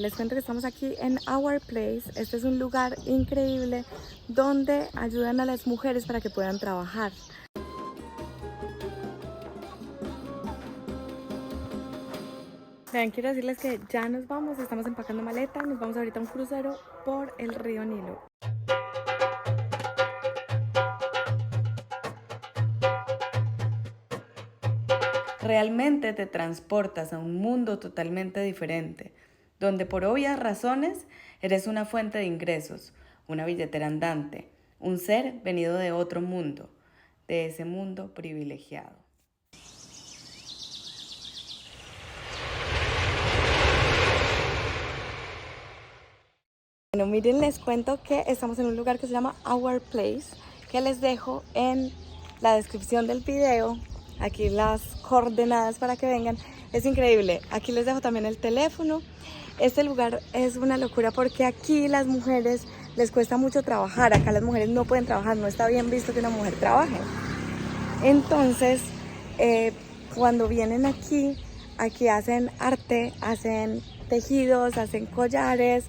Les cuento que estamos aquí en Our Place. Este es un lugar increíble donde ayudan a las mujeres para que puedan trabajar. Vean, quiero decirles que ya nos vamos, estamos empacando maleta, nos vamos ahorita a un crucero por el río Nilo. Realmente te transportas a un mundo totalmente diferente, donde por obvias razones eres una fuente de ingresos, una billetera andante, un ser venido de otro mundo, de ese mundo privilegiado. Bueno, miren, les cuento que estamos en un lugar que se llama Our Place, que les dejo en la descripción del video, aquí las coordenadas para que vengan. Es increíble, aquí les dejo también el teléfono. Este lugar es una locura porque aquí las mujeres les cuesta mucho trabajar, acá las mujeres no pueden trabajar, no está bien visto que una mujer trabaje. Entonces, cuando vienen aquí hacen arte, hacen tejidos, hacen collares,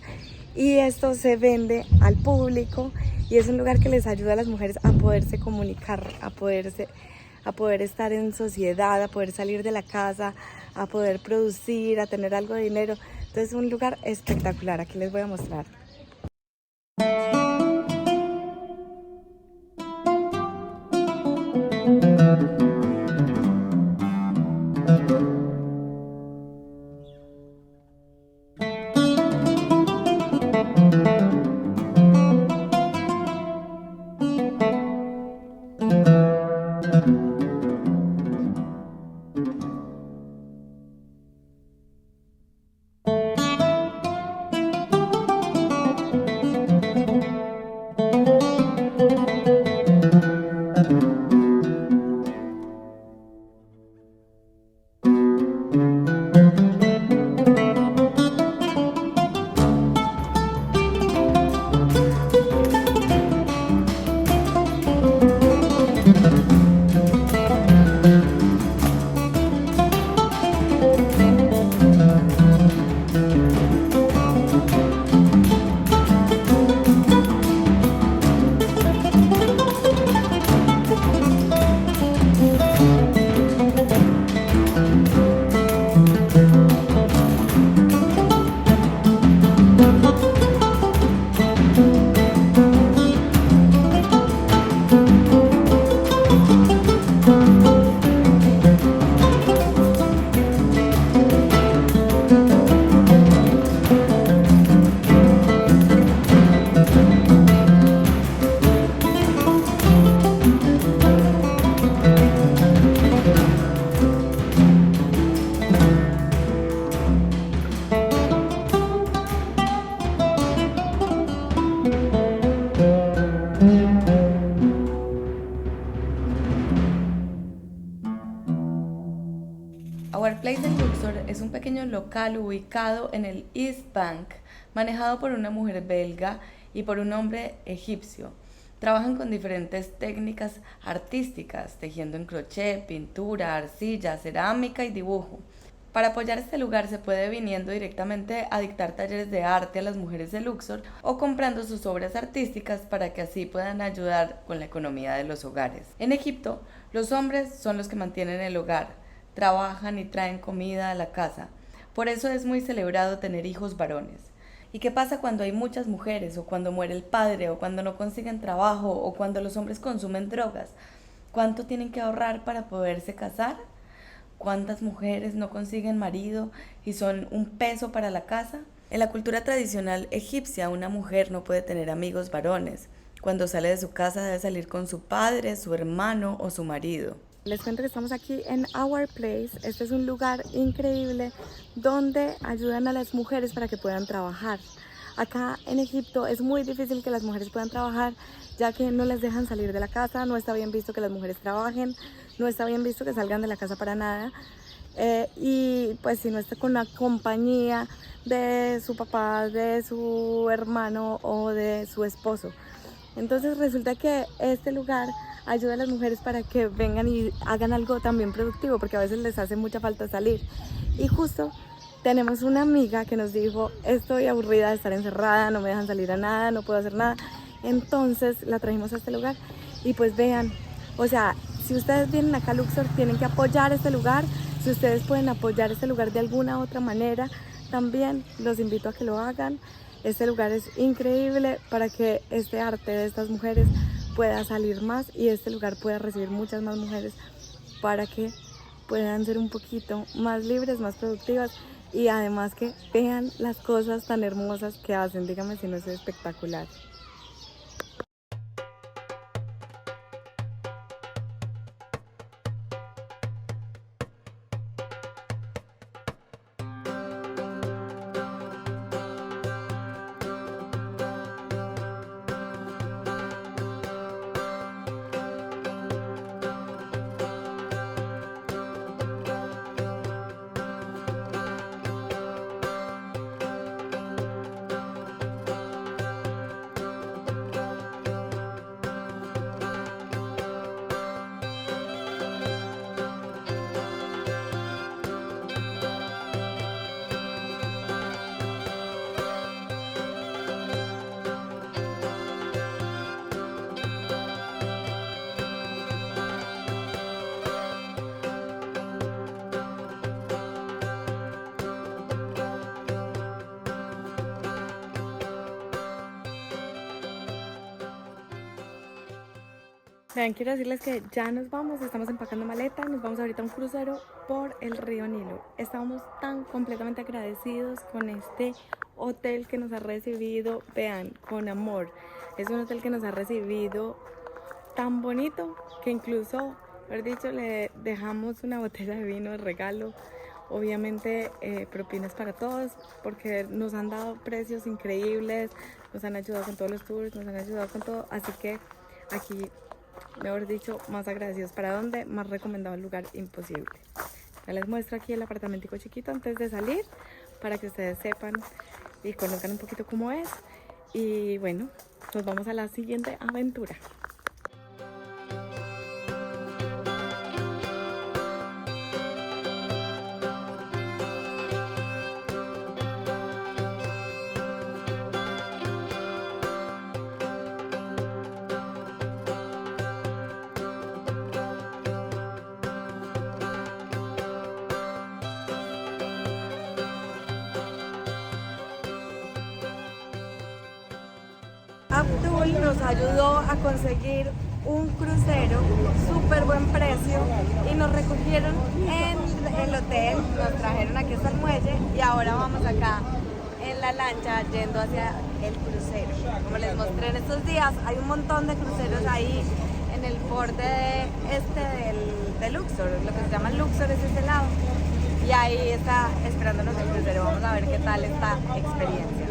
y esto se vende al público y es un lugar que les ayuda a las mujeres a poderse comunicar, a poder estar en sociedad, a poder salir de la casa, a poder producir, a tener algo de dinero. Entonces es un lugar espectacular, aquí les voy a mostrar. Our Place en Luxor es un pequeño local ubicado en el East Bank, manejado por una mujer belga y por un hombre egipcio. Trabajan con diferentes técnicas artísticas, tejiendo en crochet, pintura, arcilla, cerámica y dibujo. Para apoyar este lugar se puede viniendo directamente a dictar talleres de arte a las mujeres de Luxor o comprando sus obras artísticas para que así puedan ayudar con la economía de los hogares. En Egipto, los hombres son los que mantienen el hogar, trabajan y traen comida a la casa. Por eso es muy celebrado tener hijos varones. ¿Y qué pasa cuando hay muchas mujeres, o cuando muere el padre, o cuando no consiguen trabajo, o cuando los hombres consumen drogas? ¿Cuánto tienen que ahorrar para poderse casar? ¿Cuántas mujeres no consiguen marido y son un peso para la casa? En la cultura tradicional egipcia, una mujer no puede tener amigos varones. Cuando sale de su casa debe salir con su padre, su hermano o su marido. Les cuento que estamos aquí en Our Place. Este es un lugar increíble donde ayudan a las mujeres para que puedan trabajar. Acá en Egipto es muy difícil que las mujeres puedan trabajar, ya que no les dejan salir de la casa, no está bien visto que las mujeres trabajen, no está bien visto que salgan de la casa para nada. Y pues si no está con la compañía de su papá, de su hermano o de su esposo. Entonces resulta que este lugar ayuda a las mujeres para que vengan y hagan algo también productivo, porque a veces les hace mucha falta salir. Y justo tenemos una amiga que nos dijo, estoy aburrida de estar encerrada, no me dejan salir a nada, no puedo hacer nada. Entonces la trajimos a este lugar y pues vean, o sea, si ustedes vienen acá a Luxor tienen que apoyar este lugar. Si ustedes pueden apoyar este lugar de alguna otra manera, también los invito a que lo hagan. Este lugar es increíble para que este arte de estas mujeres pueda salir más y este lugar pueda recibir muchas más mujeres para que puedan ser un poquito más libres, más productivas y además que vean las cosas tan hermosas que hacen. Díganme si no es espectacular. Vean, quiero decirles que ya nos vamos, estamos empacando maleta, nos vamos ahorita a un crucero por el río Nilo. Estamos tan completamente agradecidos con este hotel que nos ha recibido, vean, con amor. Es un hotel que nos ha recibido tan bonito que incluso, haber dicho, le dejamos una botella de vino de regalo. Obviamente propinas para todos porque nos han dado precios increíbles, nos han ayudado con todos los tours, nos han ayudado con todo, así que aquí, mejor dicho, más agradecidos. ¿Para dónde? Más recomendado el lugar imposible. Ya les muestro aquí el apartamentico chiquito antes de salir para que ustedes sepan y conozcan un poquito cómo es. Y bueno, nos vamos a la siguiente aventura. Abdul nos ayudó a conseguir un crucero, súper buen precio, y nos recogieron en el hotel, nos trajeron aquí hasta el muelle y ahora vamos acá en la lancha yendo hacia el crucero. Como les mostré en estos días, hay un montón de cruceros ahí en el borde de Luxor, lo que se llama Luxor es este lado, y ahí está esperándonos el crucero. Vamos a ver qué tal esta experiencia.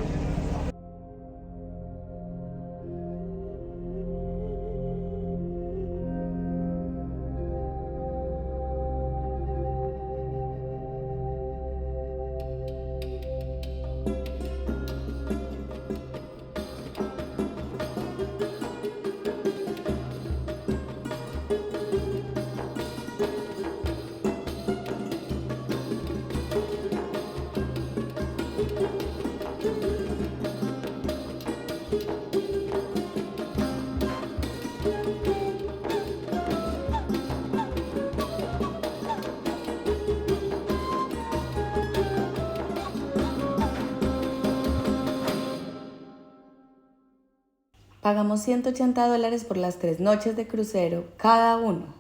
Pagamos $180 por las 3 noches de crucero cada uno.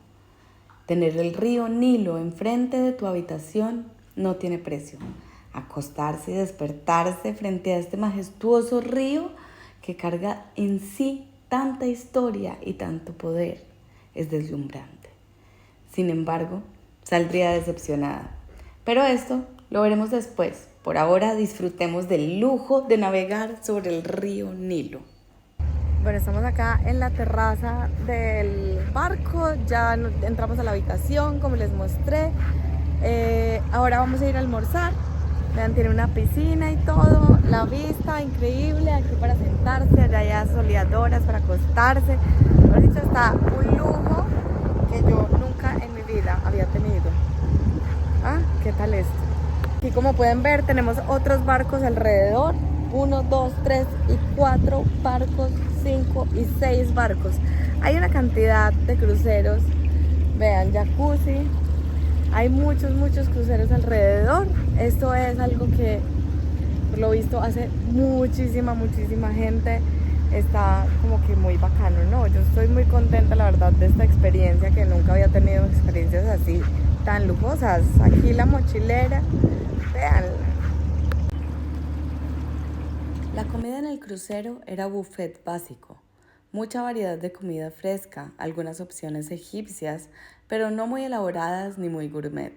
Tener el río Nilo enfrente de tu habitación no tiene precio. Acostarse y despertarse frente a este majestuoso río que carga en sí tanta historia y tanto poder es deslumbrante. Sin embargo, saldría decepcionada. Pero esto lo veremos después. Por ahora disfrutemos del lujo de navegar sobre el río Nilo. Bueno, estamos acá en la terraza del barco, ya entramos a la habitación como les mostré. Ahora vamos a ir a almorzar. Vean, tiene una piscina y todo, la vista increíble, aquí para sentarse, allá hay asoleadoras para acostarse. Por dicho, está un lujo que yo nunca en mi vida había tenido. ¿Ah? ¿Qué tal esto? Aquí como pueden ver tenemos otros barcos alrededor, 1, 2, 3 y 4 barcos, 5 y 6 barcos. Hay una cantidad de cruceros, vean, jacuzzi, hay muchos cruceros alrededor. Esto es algo que por lo visto hace muchísima gente. Está como que muy bacano, ¿no? Yo estoy muy contenta, la verdad, de esta experiencia, que nunca había tenido experiencias así tan lujosas. Aquí la mochilera, vean. La comida en el crucero era buffet básico. Mucha variedad de comida fresca, algunas opciones egipcias, pero no muy elaboradas ni muy gourmet.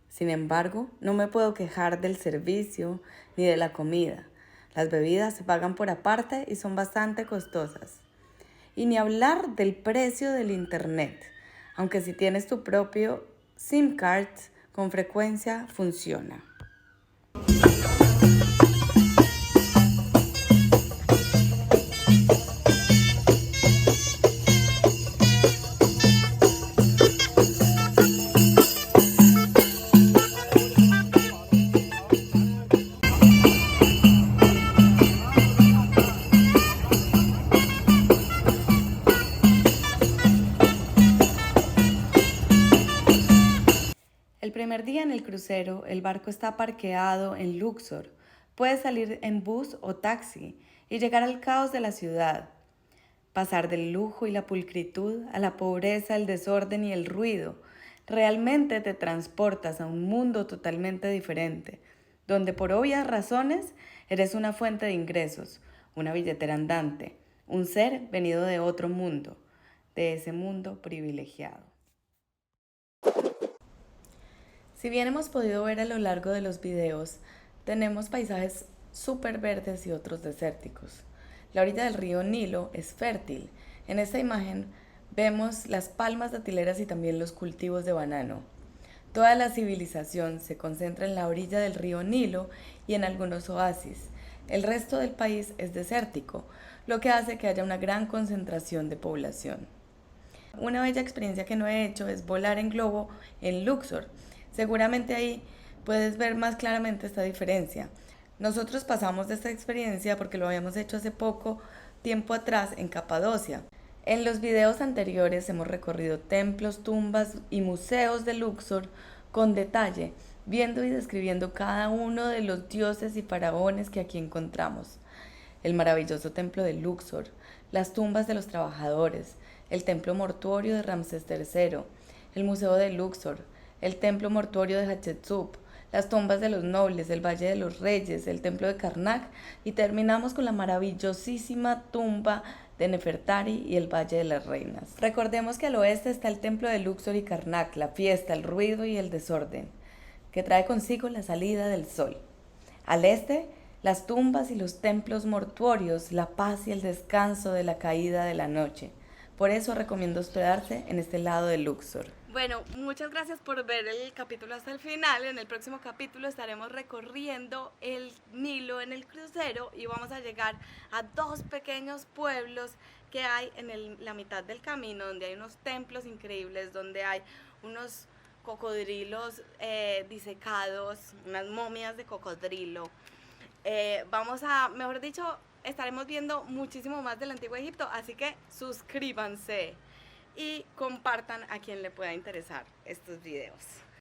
Sin embargo, no me puedo quejar del servicio ni de la comida. Las bebidas se pagan por aparte y son bastante costosas. Y ni hablar del precio del internet, aunque si tienes tu propio SIM card, con frecuencia funciona. El primer día en el crucero, el barco está parqueado en Luxor. Puedes salir en bus o taxi y llegar al caos de la ciudad. Pasar del lujo y la pulcritud a la pobreza, el desorden y el ruido. Realmente te transportas a un mundo totalmente diferente, donde por obvias razones eres una fuente de ingresos, una billetera andante, un ser venido de otro mundo, de ese mundo privilegiado. Si bien hemos podido ver a lo largo de los videos, tenemos paisajes súper verdes y otros desérticos. La orilla del río Nilo es fértil. En esta imagen vemos las palmas datileras y también los cultivos de banano. Toda la civilización se concentra en la orilla del río Nilo y en algunos oasis. El resto del país es desértico, lo que hace que haya una gran concentración de población. Una bella experiencia que no he hecho es volar en globo en Luxor. Seguramente ahí puedes ver más claramente esta diferencia. Nosotros pasamos de esta experiencia porque lo habíamos hecho hace poco tiempo atrás en Capadocia. En los videos anteriores hemos recorrido templos, tumbas y museos de Luxor con detalle, viendo y describiendo cada uno de los dioses y faraones que aquí encontramos. El maravilloso templo de Luxor, las tumbas de los trabajadores, el templo mortuorio de Ramsés III, el museo de Luxor, el templo mortuorio de Hatshepsut, las tumbas de los nobles, el Valle de los Reyes, el templo de Karnak y terminamos con la maravillosísima tumba de Nefertari y el Valle de las Reinas. Recordemos que al oeste está el templo de Luxor y Karnak, la fiesta, el ruido y el desorden, que trae consigo la salida del sol. Al este, las tumbas y los templos mortuorios, la paz y el descanso de la caída de la noche. Por eso recomiendo hospedarse en este lado de Luxor. Bueno, muchas gracias por ver el capítulo hasta el final. En el próximo capítulo estaremos recorriendo el Nilo en el crucero y vamos a llegar a dos pequeños pueblos que hay en la mitad del camino, donde hay unos templos increíbles, donde hay unos cocodrilos disecados, unas momias de cocodrilo. Mejor dicho, estaremos viendo muchísimo más del Antiguo Egipto, así que suscríbanse y compartan a quien le pueda interesar estos videos.